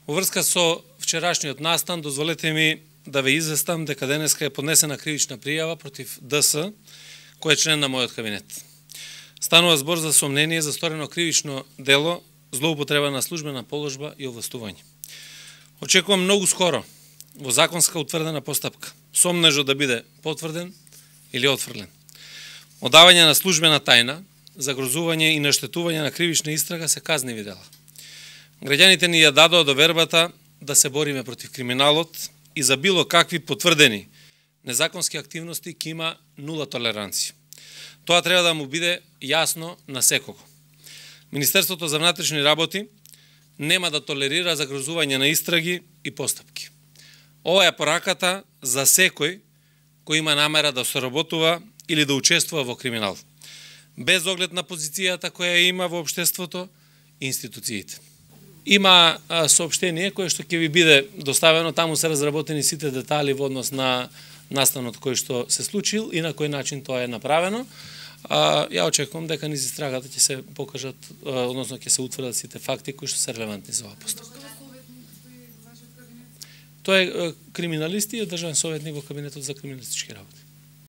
Во врска со вчерашниот настан, дозволете ми да ве известам дека денеска е поднесена кривична пријава против ДС, кој е член на мојот кабинет. Станува збор за сомнение за сторено кривично дело, злоупотреба на службена положба и овластување. Очекувам многу скоро во законска утврдена постапка сомнежот да биде потврден или отфрлен. Одавање на службена тајна, загрозување и наштетување на кривична истрага се казниви дела. Граѓаните ни ја дадоа довербата да се бориме против криминалот и за било какви потврдени незаконски активности ќе има нула толеранција. Тоа треба да му биде јасно на секого. Министерството за внатрешни работи нема да толерира загрозување на истраги и постапки. Ова е пораката за секој кој има намера да соработува или да учествува во криминал, без оглед на позицијата која има во општеството и институциите. Има соопштение кое што ќе ви биде доставено, таму се разработени сите детали во однос на настанот кој што се случил и на кој начин тоа е направено. Ја очекувам дека низ истрагата ќе се покажат, односно ќе се утврдат сите факти кои што се релевантни за оваа постапка. Тоа е криминалист и државен советник во кабинетот за криминалистички работи.